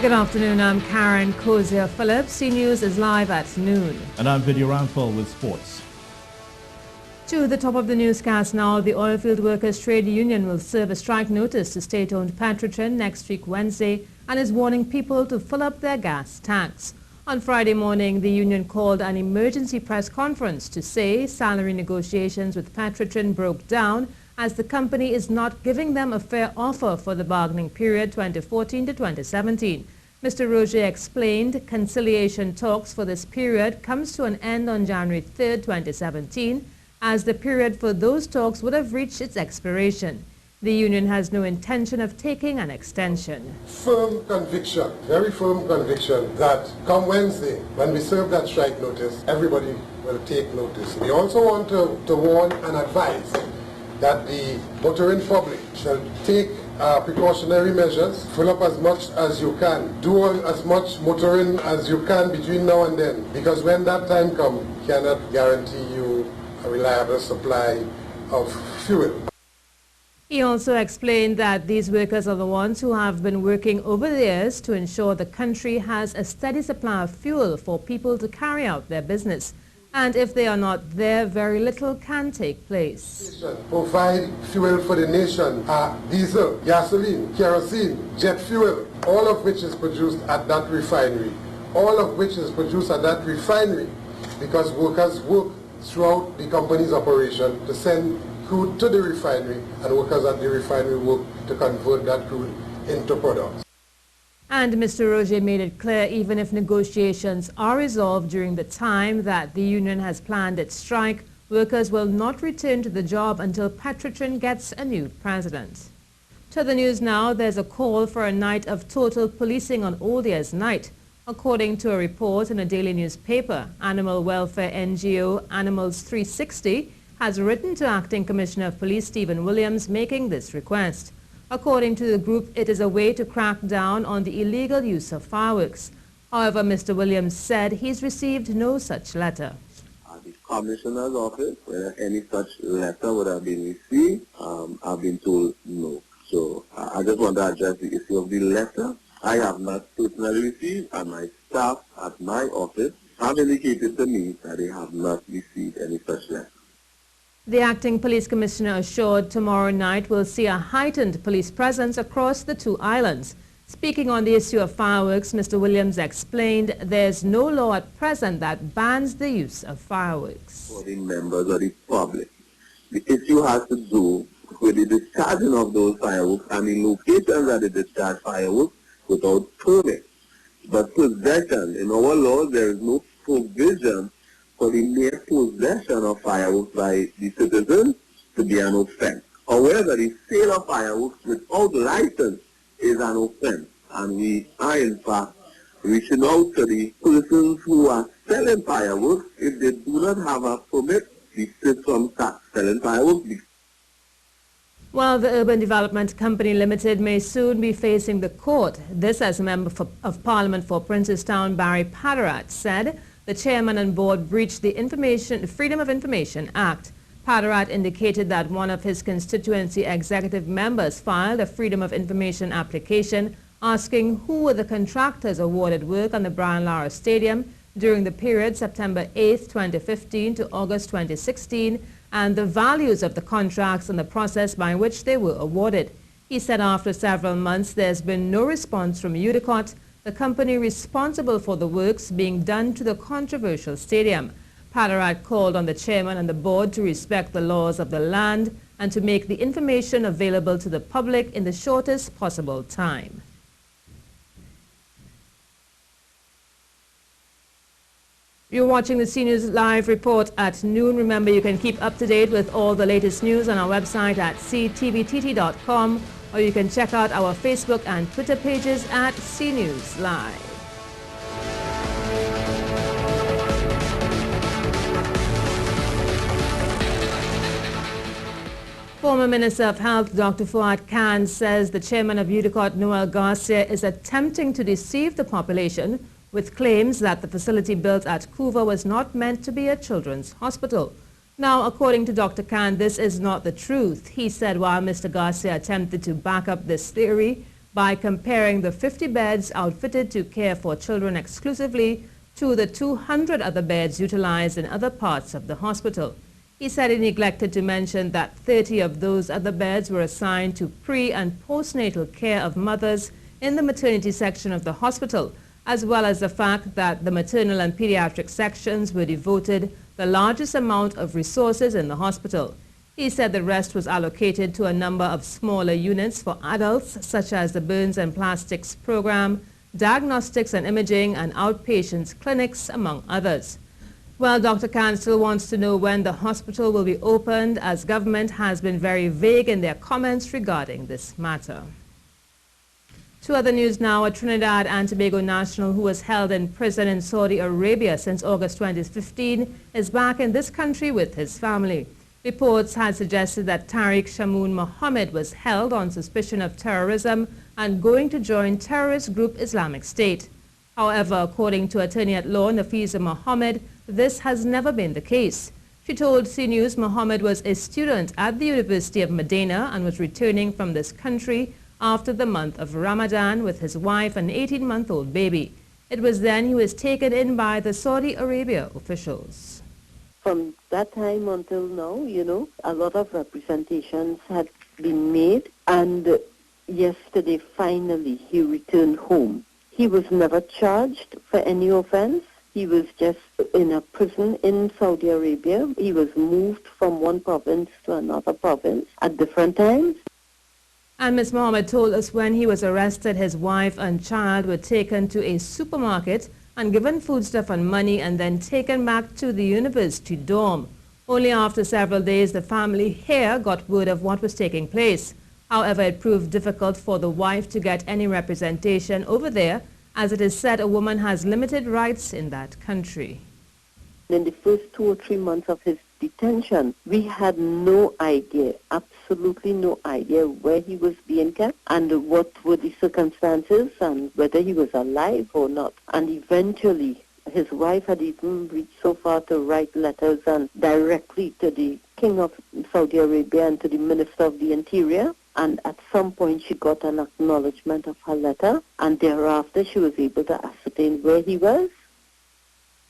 Good afternoon, I'm Karen Cozier-Phillips. C-News is live at noon. And I'm Video Ramphel with sports. To the top of the newscast now, the Oilfield Workers Trade Union will serve a strike notice to state-owned Petrotrin next week Wednesday and is warning people to fill up their gas tanks. On Friday morning, the union called an emergency press conference to say salary negotiations with Petrotrin broke down as the company is not giving them a fair offer for the bargaining period 2014 to 2017. Mr. Roger explained conciliation talks for this period comes to an end on January 3, 2017, as the period for those talks would have reached its expiration. The union has no intention of taking an extension. Firm conviction, very firm conviction that come Wednesday, when we serve that strike notice, everybody will take notice. We also want to warn and advise that the motoring public shall take precautionary measures, fill up as much as you can, do as much motoring as you can between now and then, because when that time comes, cannot guarantee you a reliable supply of fuel. He also explained that these workers are the ones who have been working over the years to ensure the country has a steady supply of fuel for people to carry out their business. And if they are not there, very little can take place. Provide fuel for the nation, diesel, gasoline, kerosene, jet fuel, all of which is produced at that refinery. All of which is produced at that refinery because workers work throughout the company's operation to send crude to the refinery, and workers at the refinery work to convert that crude into products. And Mr. Roger made it clear even if negotiations are resolved during the time that the union has planned its strike, workers will not return to the job until Petrotrin gets a new president. To the news now, there's a call for a night of total policing on Old Year's Night. According to a report in a daily newspaper, animal welfare NGO Animals 360 has written to Acting Commissioner of Police Stephen Williams making this request. According to the group, it is a way to crack down on the illegal use of fireworks. However, Mr. Williams said he's received no such letter. At the Commissioner's office, where any such letter would have been received, I've been told no. So I just want to address the issue of the letter. I have not personally received, and my staff at my office have indicated to me that they have not received any such letter. The acting police commissioner assured tomorrow night will see a heightened police presence across the two islands. Speaking on the issue of fireworks, Mr. Williams explained there's no law at present that bans the use of fireworks. For the members of the public, the issue has to do with the discharging of those fireworks and the locations that they discharge fireworks without permit. But possession, in our laws, there is no provision for the mere possession of fireworks by the citizens to be an offense. However, the sale of fireworks without license is an offense, and we are in fact reaching out to the persons who are selling fireworks. If they do not have a permit, we sit from selling fireworks. Well, the Urban Development Company Limited may soon be facing the court. This, as a member of Parliament for Princestown, Barry Padarat, said the chairman and board breached the Freedom of Information Act. Padarat indicated that one of his constituency executive members filed a Freedom of Information application asking who were the contractors awarded work on the Brian Lara Stadium during the period September 8, 2015 to August 2016 and the values of the contracts and the process by which they were awarded. He said after several months there's been no response from UDECOT, the company responsible for the works being done to the controversial stadium. Padarat called on the chairman and the board to respect the laws of the land and to make the information available to the public in the shortest possible time. You're watching the C-News Live report at noon. Remember, you can keep up to date with all the latest news on our website at ctvtt.com, or you can check out our Facebook and Twitter pages at C-News Live. Former Minister of Health Dr. Fuad Khan says the chairman of UDECOT, Noel Garcia, is attempting to deceive the population with claims that the facility built at Couva was not meant to be a children's hospital. Now, according to Dr. Khan, this is not the truth. He said while Mr. Garcia attempted to back up this theory, by comparing the 50 beds outfitted to care for children exclusively to the 200 other beds utilized in other parts of the hospital. He said he neglected to mention that 30 of those other beds were assigned to pre- and postnatal care of mothers in the maternity section of the hospital, as well as the fact that the maternal and pediatric sections were devoted the largest amount of resources in the hospital. He said the rest was allocated to a number of smaller units for adults, such as the Burns and Plastics Program, diagnostics and imaging, and outpatients clinics, among others. Well, Dr. Khan still wants to know when the hospital will be opened, as government has been very vague in their comments regarding this matter. To other news now, a Trinidad and Tobago national who was held in prison in Saudi Arabia since August 2015 is back in this country with his family. Reports had suggested that Tariq Shamoon Mohammed was held on suspicion of terrorism and going to join terrorist group Islamic State. However, according to attorney-at-law Nafisa Mohammed, this has never been the case. She told CNews Mohammed was a student at the University of Medina and was returning from this country after the month of Ramadan with his wife and 18-month-old baby. It was then he was taken in by the Saudi Arabia officials. From that time until now, a lot of representations had been made, and yesterday finally he returned home. He was never charged for any offense. He was just in a prison in Saudi Arabia. He was moved from one province to another province at different times. And Ms. Mohammed told us when he was arrested, his wife and child were taken to a supermarket and given foodstuff and money and then taken back to the university dorm. Only after several days, the family here got word of what was taking place. However, it proved difficult for the wife to get any representation over there, as it is said a woman has limited rights in that country. In the first 2 or 3 months of his detention, we had no idea, absolutely no idea where he was being kept and what were the circumstances and whether he was alive or not. And eventually, his wife had even reached so far to write letters and directly to the King of Saudi Arabia and to the Minister of the Interior. And at some point she got an acknowledgement of her letter, and thereafter she was able to ascertain where he was.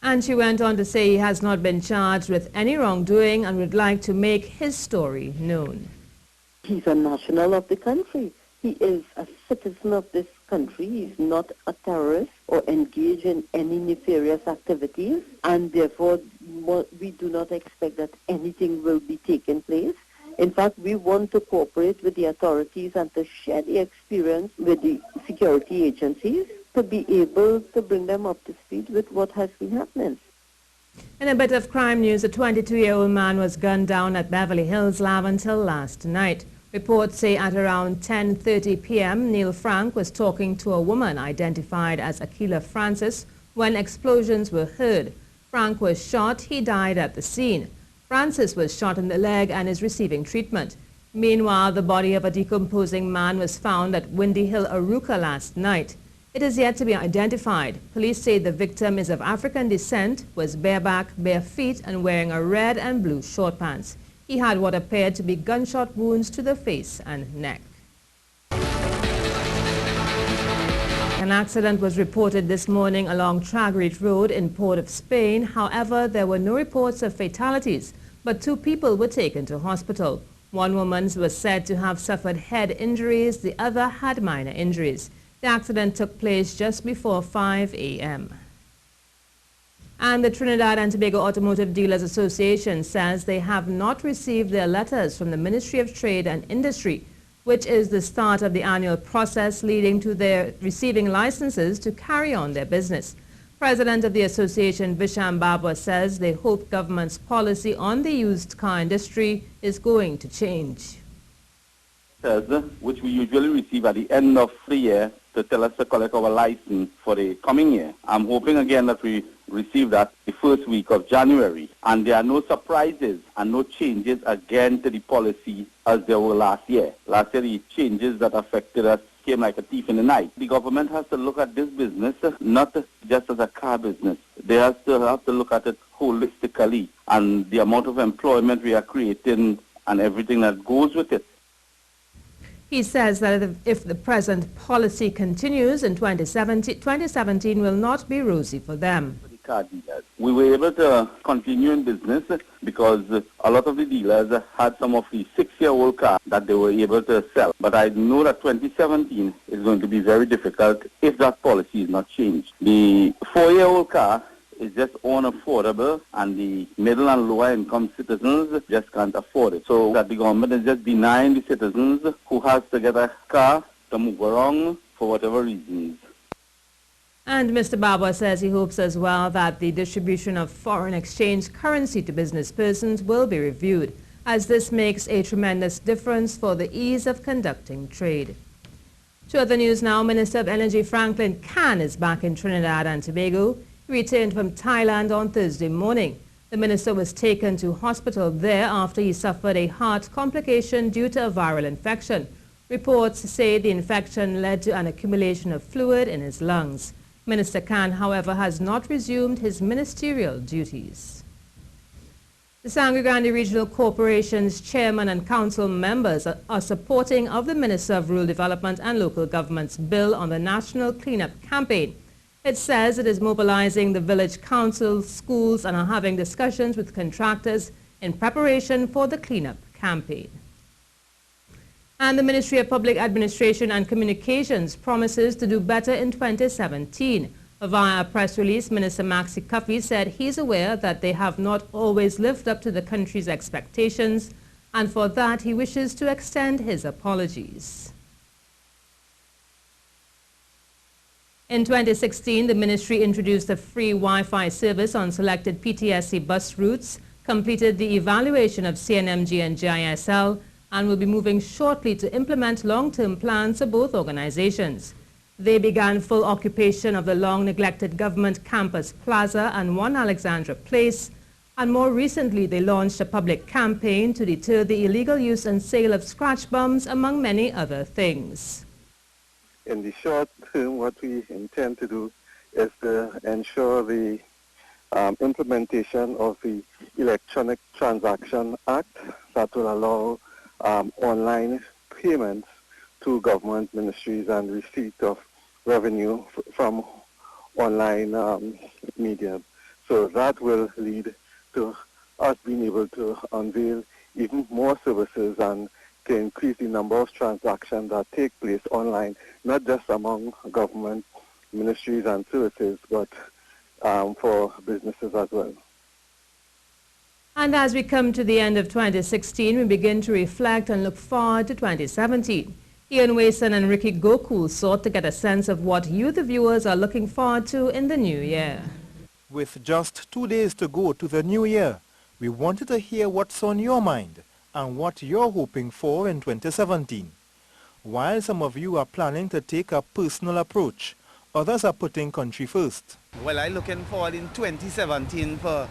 And she went on to say he has not been charged with any wrongdoing and would like to make his story known. He's a national of the country. He is a citizen of this country. He's not a terrorist or engaged in any nefarious activities, and therefore we do not expect that anything will be taking place. In fact, we want to cooperate with the authorities and to share the experience with the security agencies to be able to bring them up to speed with what has been happening. In a bit of crime news, a 22-year-old man was gunned down at Beverly Hills, Laventille last night. Reports say at around 10:30 p.m., Neil Frank was talking to a woman identified as Akila Francis when explosions were heard. Frank was shot. He died at the scene. Francis was shot in the leg and is receiving treatment. Meanwhile, the body of a decomposing man was found at Windy Hill, Aruca last night. It is yet to be identified. Police say the victim is of African descent, was bareback, bare feet, and wearing a red and blue short pants. He had what appeared to be gunshot wounds to the face and neck. An accident was reported this morning along Tragreet Road in Port of Spain. However, there were no reports of fatalities, but 2 people were taken to hospital. One woman was said to have suffered head injuries, the other had minor injuries. The accident took place just before 5 a.m. And the Trinidad and Tobago Automotive Dealers Association says they have not received their letters from the Ministry of Trade and Industry, which is the start of the annual process leading to their receiving licenses to carry on their business. President of the association, Visham Babwa, says they hope government's policy on the used car industry is going to change. Which we usually receive at the end of the year to tell us to collect our license for the coming year. I'm hoping again that we receive that the first week of January. And there are no surprises and no changes again to the policy as there were last year. Last year, the changes that affected us came like a thief in the night. The government has to look at this business not just as a car business. They have to look at it holistically and the amount of employment we are creating and everything that goes with it. He says that if the present policy continues in 2017 will not be rosy for them. Car dealers. We were able to continue in business because a lot of the dealers had some of the 6-year-old cars that they were able to sell. But I know that 2017 is going to be very difficult if that policy is not changed. The 4-year-old car is just unaffordable, and the middle and lower income citizens just can't afford it. So that the government is just denying the citizens who has to get a car to move around for whatever reasons. And Mr. Baba says he hopes as well that the distribution of foreign exchange currency to business persons will be reviewed, as this makes a tremendous difference for the ease of conducting trade. To other news now, Minister of Energy Franklin Khan is back in Trinidad and Tobago. He returned from Thailand on Thursday morning. The minister was taken to hospital there after he suffered a heart complication due to a viral infection. Reports say the infection led to an accumulation of fluid in his lungs. Minister Khan, however, has not resumed his ministerial duties. The Sangre Grande Regional Corporation's chairman and council members are supporting of the Minister of Rural Development and Local Government's bill on the National Cleanup Campaign. It says it is mobilizing the village councils, schools, and are having discussions with contractors in preparation for the cleanup campaign. And the Ministry of Public Administration and Communications promises to do better in 2017. Via a press release, Minister Maxi Cuffy said he's aware that they have not always lived up to the country's expectations, and for that he wishes to extend his apologies. In 2016, the ministry introduced a free Wi-Fi service on selected PTSC bus routes, completed the evaluation of CNMG and GISL, and will be moving shortly to implement long-term plans for both organizations. They began full occupation of the long-neglected government campus plaza and 1 Alexandra Place, and more recently they launched a public campaign to deter the illegal use and sale of scratch bombs, among many other things. In the short term, what we intend to do is to ensure the implementation of the Electronic Transaction Act that will allow online payments to government ministries and receipt of revenue from online media. So that will lead to us being able to unveil even more services and to increase the number of transactions that take place online, not just among government ministries and services, but for businesses as well. And as we come to the end of 2016, we begin to reflect and look forward to 2017. Ian Wason and Ricky Gokul sought to get a sense of what you, the viewers, are looking forward to in the new year. With just 2 days to go to the new year, we wanted to hear what's on your mind and what you're hoping for in 2017. While some of you are planning to take a personal approach, others are putting country first. Well, I'm looking forward in 2017 for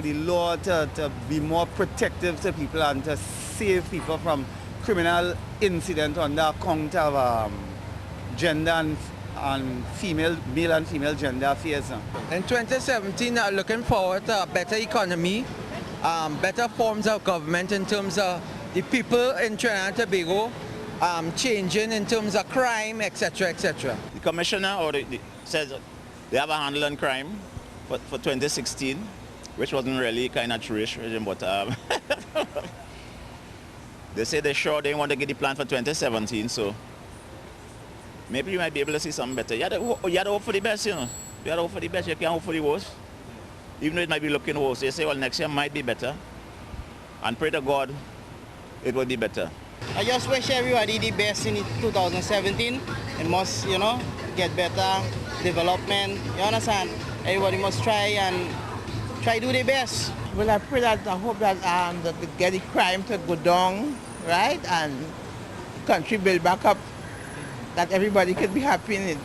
the law to be more protective to people and to save people from criminal incident on the account of gender and female, male and female gender affairs. In 2017, I'm looking forward to a better economy, better forms of government in terms of the people in Trinidad and Tobago, changing in terms of crime, etc., etc. The commissioner says they have a handle on crime for 2016, which wasn't really kind of true, but they say they're sure they want to get the plan for 2017, so maybe you might be able to see something better. You have to hope for the best, you know. You have to hope for the best, you can't hope for the worst. Even though it might be looking worse, they say, well, next year might be better. And pray to God it will be better. I just wish everybody the best in 2017 and must, get better development. You understand? Everybody must try do their best. Well, I pray that, I hope that we get the crime to go down, right? And the country build back up, that everybody could be happy in it.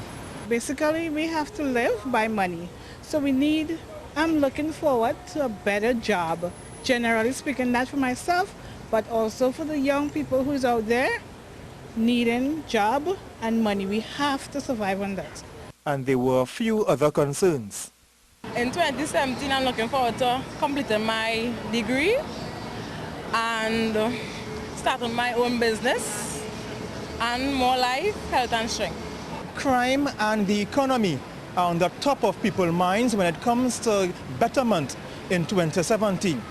Basically, we have to live by money. So I'm looking forward to a better job. Generally speaking, not for myself, but also for the young people who's out there needing job and money. We have to survive on that. And there were a few other concerns. In 2017, I'm looking forward to completing my degree and starting my own business and more life, health and strength. Crime and the economy are on the top of people's minds when it comes to betterment in 2017.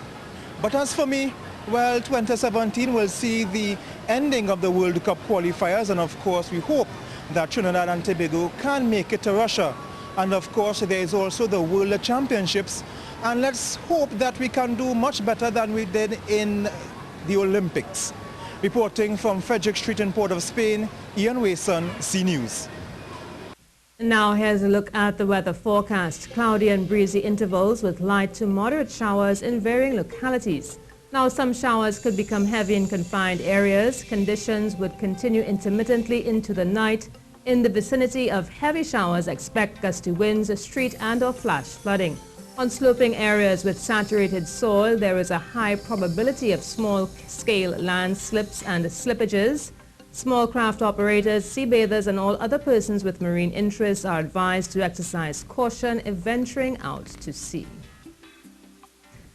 But as for me, well, 2017 will see the ending of the World Cup qualifiers, and of course we hope that Trinidad and Tobago can make it to Russia. And of course there is also the World Championships, and let's hope that we can do much better than we did in the Olympics. Reporting from Frederick Street in Port of Spain, Ian Wason, C News. Now here's a look at the weather forecast. Cloudy and breezy intervals with light to moderate showers in varying localities. Now some showers could become heavy in confined areas. Conditions would continue intermittently into the night. In the vicinity of heavy showers, expect gusty winds, street and or flash flooding. On sloping areas with saturated soil, there is a high probability of small-scale landslips and slippages. Small craft operators, sea bathers and all other persons with marine interests are advised to exercise caution if venturing out to sea.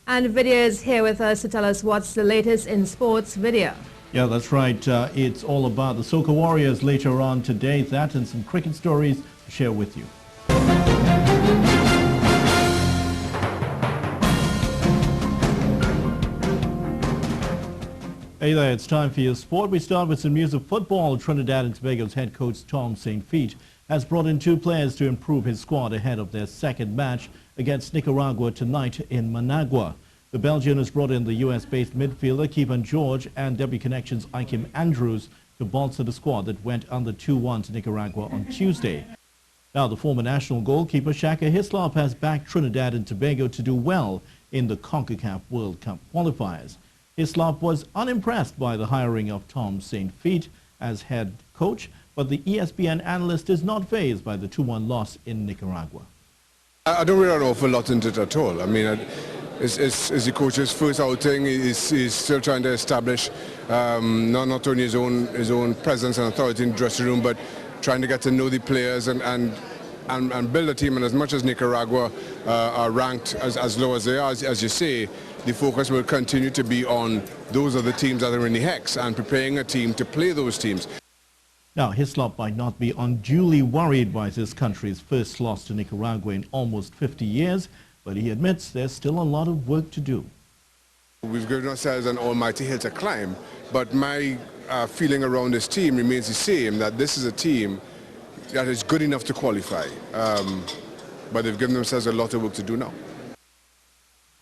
And Vidya is here with us to tell us what's the latest in sports. Vidya. Yeah, that's right. It's all about the Soca Warriors later on today. That and some cricket stories to share with you. Hey there, it's time for your sport. We start with some news of football. Trinidad and Tobago's head coach Tom St. Feet has brought in 2 players to improve his squad ahead of their second match against Nicaragua tonight in Managua. The Belgian has brought in the US-based midfielder Keevan George and W Connections Ikem Andrews to bolster the squad that went under 2-1 to Nicaragua on Tuesday. Now, the former national goalkeeper Shaka Hislop has backed Trinidad and Tobago to do well in the CONCACAF World Cup qualifiers. Hislop was unimpressed by the hiring of Tom St. Feet as head coach, but the ESPN analyst is not fazed by the 2-1 loss in Nicaragua. I don't really know an awful lot into it at all. I mean, it's the coach's first outing. He's still trying to establish not only his own presence and authority in the dressing room, but trying to get to know the players and build a team. And as much as Nicaragua are ranked as low as they are, as you say, the focus will continue to be on those are the teams that are in the hex and preparing a team to play those teams. Now, Hislop might not be unduly worried by this country's first loss to Nicaragua in almost 50 years, but he admits there's still a lot of work to do. We've given ourselves an almighty hill to climb, but my feeling around this team remains the same, that this is a team that is good enough to qualify, but they've given themselves a lot of work to do now.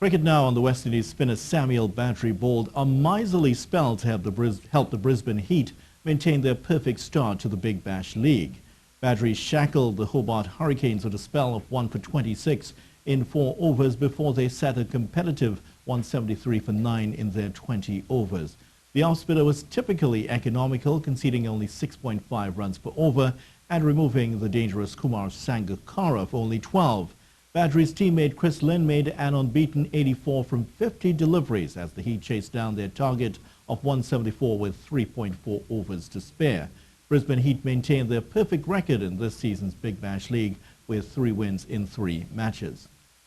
Cricket now. On the West Indies spinner Samuel Badri bowled a miserly spell to help the Brisbane Heat maintain their perfect start to the Big Bash League. Badri shackled the Hobart Hurricanes with a spell of 1 for 26 in 4 overs before they set a competitive 173 for 9 in their 20 overs. The off-spinner was typically economical, conceding only 6.5 runs per over and removing the dangerous Kumar Sangakkara for only 12. Badri's teammate Chris Lynn made an unbeaten 84 from 50 deliveries as the Heat chased down their target of 174 with 3.4 overs to spare. Brisbane Heat maintained their perfect record in this season's Big Bash League with 3 wins in 3 matches.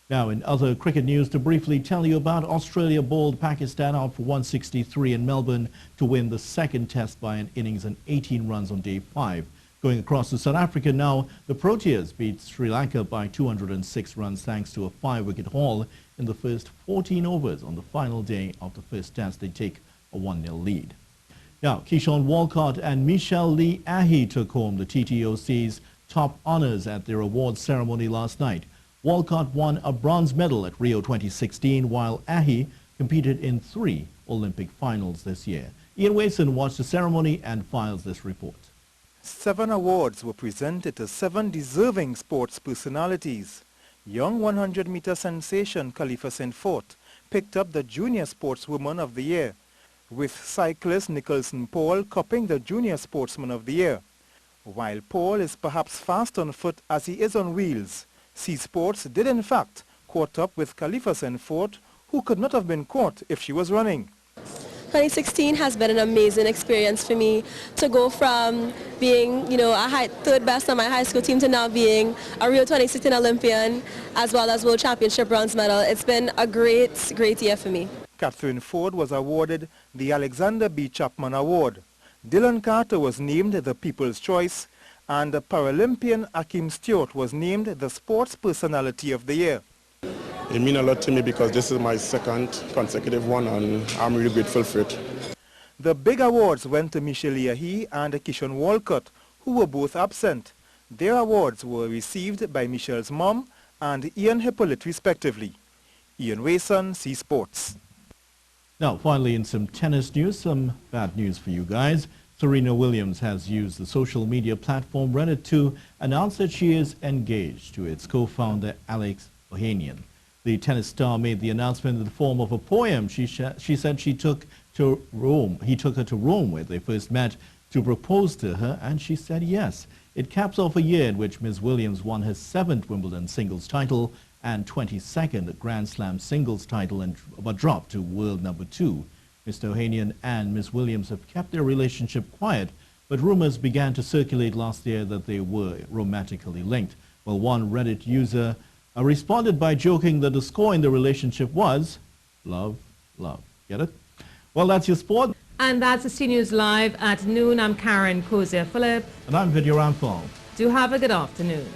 Now, in other cricket news, to briefly tell you about Australia bowled Pakistan out for 163 in Melbourne to win the second test by an innings and 18 runs on day 5. Going across to South Africa now, the Proteas beat Sri Lanka by 206 runs thanks to a 5-wicket haul in the first 14 overs on the final day of the first test. They take a 1-0 lead. Now, Keyshawn Walcott and Michelle Lee Ahi took home the TTOC's top honors at their awards ceremony last night. Walcott won a bronze medal at Rio 2016, while Ahi competed in 3 Olympic finals this year. Ian Wason watched the ceremony and files this report. 7 awards were presented to 7 deserving sports personalities. Young 100-meter sensation Khalifa St. Fort picked up the Junior Sportswoman of the Year, with cyclist Nicholson Paul cupping the Junior Sportsman of the Year. While Paul is perhaps fast on foot as he is on wheels, Sea Sports did in fact caught up with Khalifa St. Fort, who could not have been caught if she was running. 2016 has been an amazing experience for me to go from being, a third best on my high school team to now being a Rio 2016 Olympian as well as World Championship bronze medal. It's been a great year for me. Catherine Ford was awarded the Alexander B. Chapman Award. Dylan Carter was named the People's Choice, and the Paralympian Akeem Stewart was named the Sports Personality of the Year. It means a lot to me because this is my second consecutive one, and I'm really grateful for it. The big awards went to Michelle Yahi and Kishon Walcott, who were both absent. Their awards were received by Michelle's mom and Ian Hippolyte respectively. Ian Wason, C Sports. Now, finally, in some tennis news, some bad news for you guys. Serena Williams has used the social media platform Reddit to announce that she is engaged to its co-founder Alex Ohanian. The tennis star made the announcement in the form of a poem she said he took her to Rome where they first met to propose to her, and she said yes. It caps off a year in which Ms. Williams won her 7th Wimbledon singles title and 22nd Grand Slam singles title, but dropped to world number 2. Mr. Ohanian and Ms. Williams have kept their relationship quiet, but rumors began to circulate last year that they were romantically linked. Well, one Reddit user responded by joking that the score in the relationship was love, love. Get it? Well, that's your sport. And that's the C News Live at noon. I'm Karen Kozia-Phillip. And I'm Vidya Rampal. Do have a good afternoon.